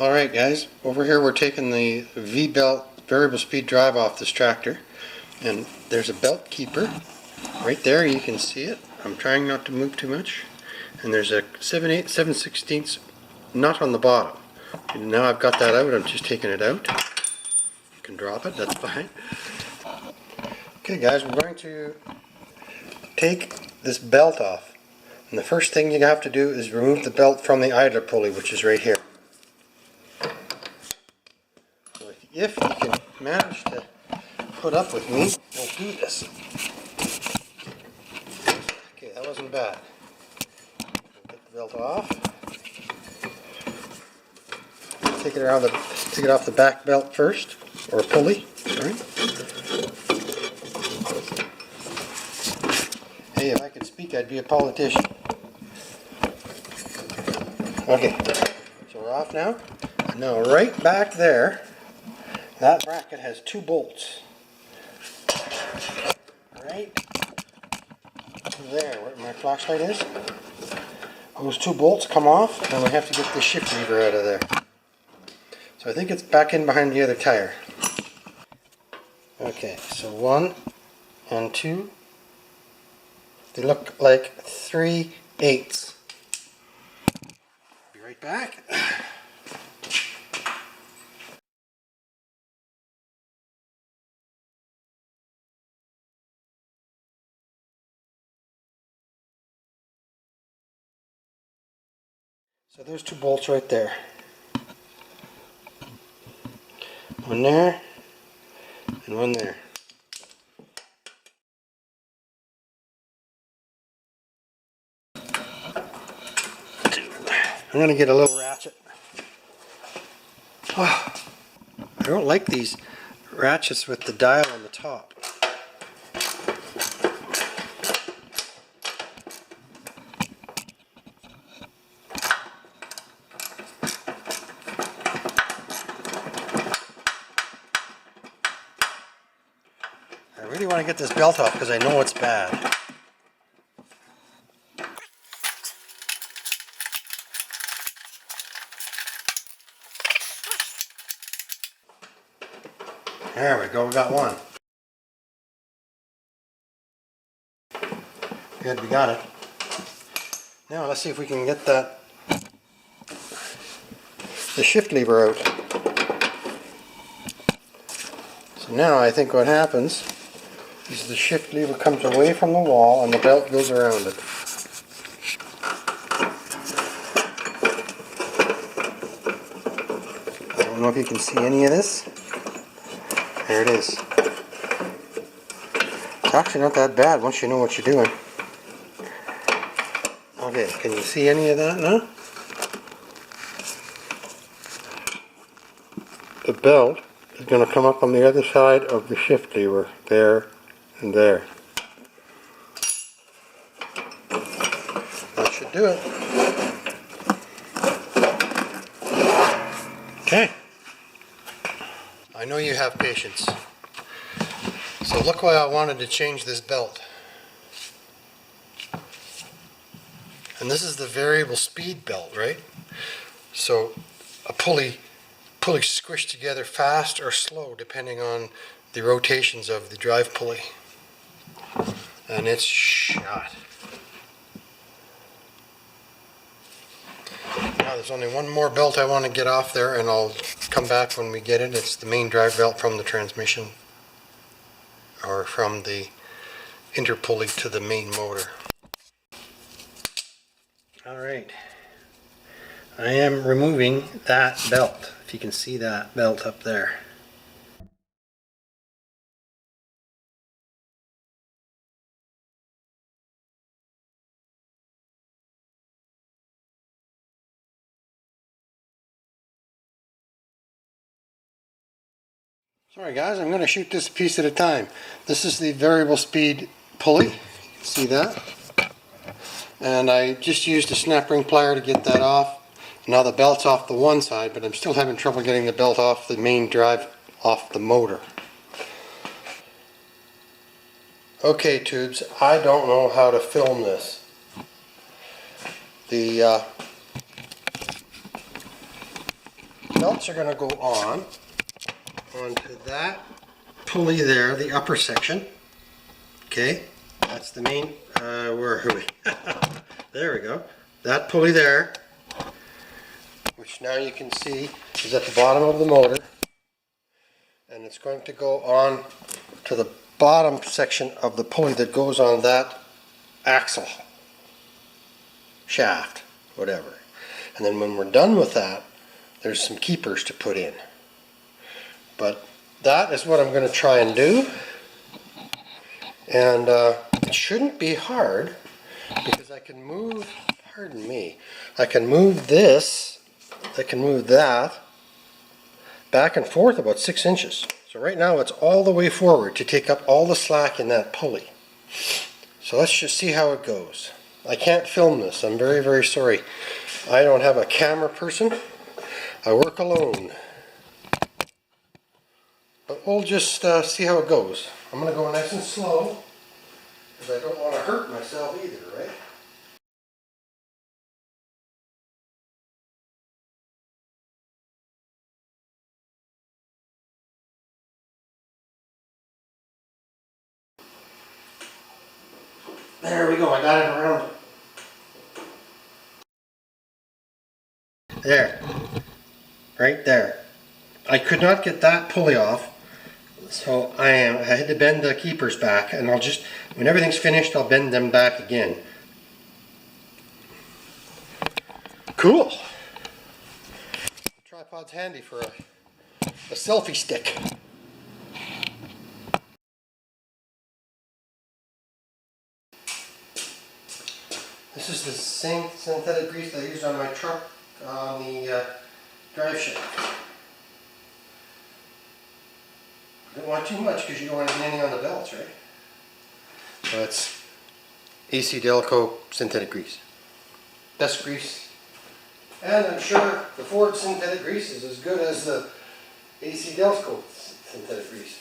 Alright guys, over here we're taking the V-belt variable speed drive off this tractor, and there's a belt keeper right there. You can see it. I'm trying not to move too much, and there's a 7/8, 7/16 nut on the bottom. And now I've got that out, I'm just taking it out. You can drop it, that's fine. Okay guys, we're going to take this belt off, and the first thing you have to do is remove the belt from the idler pulley, which is right here. If you can manage to put up with me, we'll do this. Okay, that wasn't bad. Get the belt off. Take it off the back belt first, or pulley. Sorry. Hey, if I could speak, I'd be a politician. Okay, so we're off now. Now, right back there. That bracket has two bolts. Right there, where my flashlight is. Those two bolts come off, and we have to get the shift lever out of there. So I think it's back in behind the other tire. Okay, so 1 and 2. They look like 3/8. Be right back. So there's two bolts right there. One there, and one there. I'm going to get a little ratchet. Oh, I don't like these ratchets with the dial on the top. I really want to get this belt off because I know it's bad. There we go, we got one. Good, we got it. Now let's see if we can get the shift lever out. So now I think what happens is the shift lever comes away from the wall and the belt goes around it. I don't know if you can see any of this. There it is. It's actually not that bad once you know what you're doing. Okay, can you see any of that now? The belt is going to come up on the other side of the shift lever, there and there. That should do it. Okay. I know you have patience. So look why I wanted to change this belt. And this is the variable speed belt, right? So a pulley squished together fast or slow depending on the rotations of the drive pulley. And it's shot. Now there's only one more belt I want to get off there, and I'll come back when we get it. It's the main drive belt from the transmission, or from the interpulley to the main motor. Alright, I am removing that belt, if you can see that belt up there. Sorry guys, I'm going to shoot this piece at a time. This is the variable speed pulley, see that? And I just used a snap ring plier to get that off. Now the belt's off the one side, but I'm still having trouble getting the belt off the main drive, off the motor. Okay tubes, I don't know how to film this. The belts are going to go onto that pulley there, the upper section. Okay, that's the main, where are we? There we go. That pulley there, which now you can see is at the bottom of the motor. And it's going to go on to the bottom section of the pulley that goes on that axle, shaft, whatever. And then when we're done with that, there's some keepers to put in. But that is what I'm going to try and do. And it shouldn't be hard because I can move, pardon me, I can move this, I can move that back and forth about 6 inches. So right now it's all the way forward to take up all the slack in that pulley. So let's just see how it goes. I can't film this, I'm very, very sorry. I don't have a camera person. I work alone. But we'll just see how it goes. I'm going to go nice and slow because I don't want to hurt myself either, right? There we go, I got it around. There. Right there. I could not get that pulley off, so I had to bend the keepers back, and I'll just, when everything's finished, I'll bend them back again. Cool. The tripod's handy for a selfie stick. This is the same synthetic grease that I used on my truck on the drive shaft. Don't want too much because you don't want to get any on the belts, right? So it's AC Delco synthetic grease. Best grease. And I'm sure the Ford synthetic grease is as good as the AC Delco synthetic grease.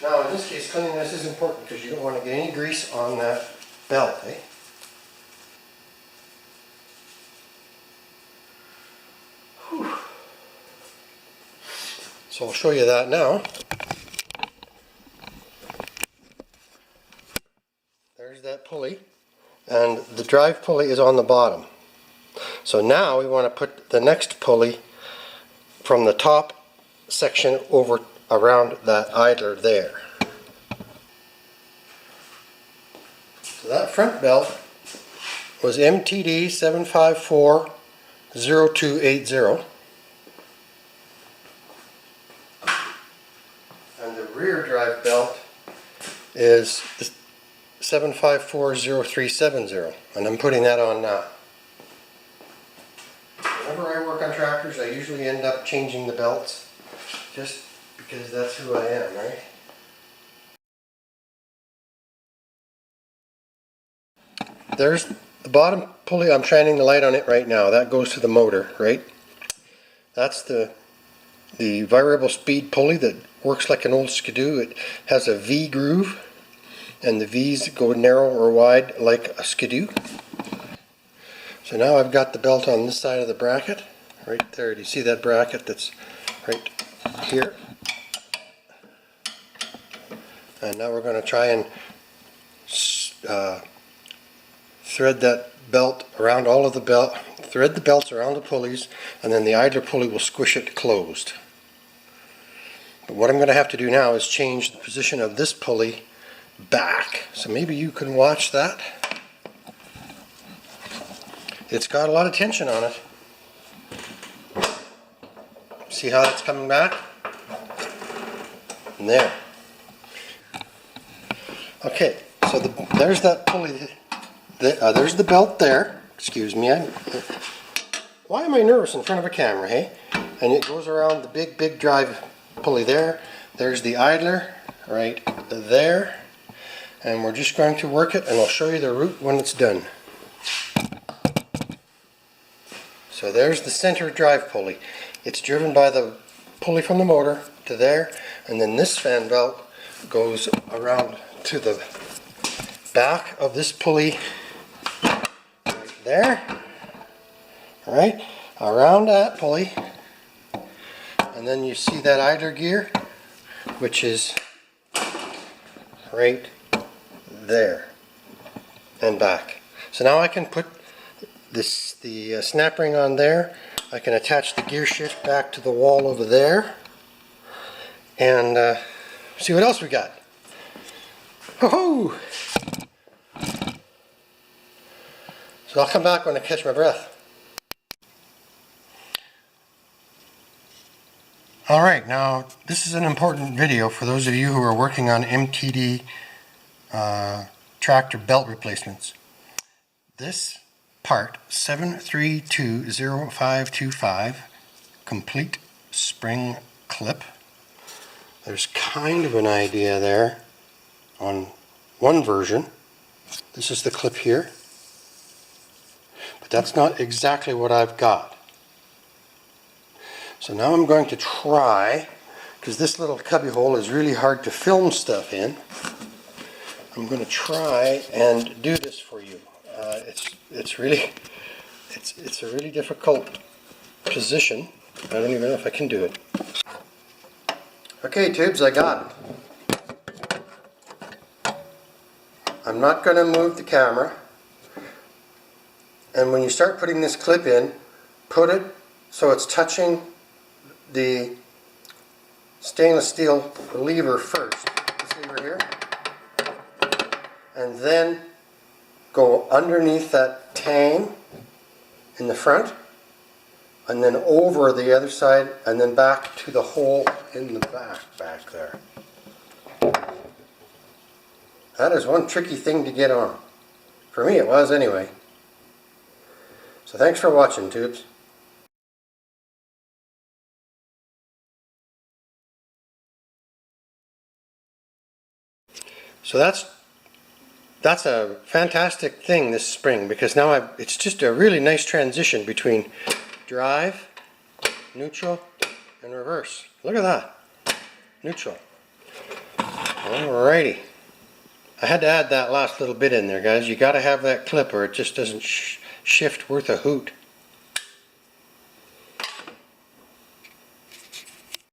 Now in this case, cleanliness is important because you don't want to get any grease on that belt, eh? Whew. So I'll show you that now. There's that pulley, and the drive pulley is on the bottom. So now we want to put the next pulley from the top section over around that idler there. So that front belt was MTD 7540280. And the rear drive belt is 7540370, and I'm putting that on now. Whenever I work on tractors, I usually end up changing the belts, just because that's who I am, right? There's the bottom pulley. I'm shining the light on it right now. That goes to the motor, right? That's the variable speed pulley that works like an old skidoo. It has a V groove, and the V's go narrow or wide like a skidoo. So now I've got the belt on this side of the bracket, right there. Do you see that bracket that's right here? And now we're going to try and thread that belt around all of the belt, thread the belts around the pulleys, and then the idler pulley will squish it closed. But what I'm going to have to do now is change the position of this pulley back. So maybe you can watch that. It's got a lot of tension on it. See how it's coming back? And there. Okay, so there's that pulley. There's the belt there. Excuse me. Why am I nervous in front of a camera, hey? And it goes around the big drive pulley there. There's the idler right there. And we're just going to work it, and I'll show you the route when it's done. So there's the center drive pulley. It's driven by the pulley from the motor to there, and then this fan belt goes around to the back of this pulley right there, Alright, around that pulley, and then you see that idler gear, which is right there and back. So now I can put the snap ring on there. I can attach the gear shift back to the wall over there, and see what else we got. Ho-ho! So I'll come back when I catch my breath. Alright, now this is an important video for those of you who are working on MTD tractor belt replacements. This part 7320525 complete spring clip. There's kind of an idea there on one version. This is the clip here, but that's not exactly what I've got. So now I'm going to try, because this little cubby hole is really hard to film stuff in, I'm going to try and do this for you. It's a really difficult position. I don't even know if I can do it. Okay, tubes, I got it. I'm not going to move the camera, and when you start putting this clip in, put it so it's touching the stainless steel lever first, this lever here, and then go underneath that tang in the front, and then over the other side, and then back to the hole in the back there. That is one tricky thing to get on. For me it was anyway. So thanks for watching, tubes. So that's a fantastic thing, this spring, because now it's just a really nice transition between drive, neutral, and reverse. Look at that. Neutral. Alrighty. I had to add that last little bit in there, guys. You got to have that clip or it just doesn't shift worth a hoot.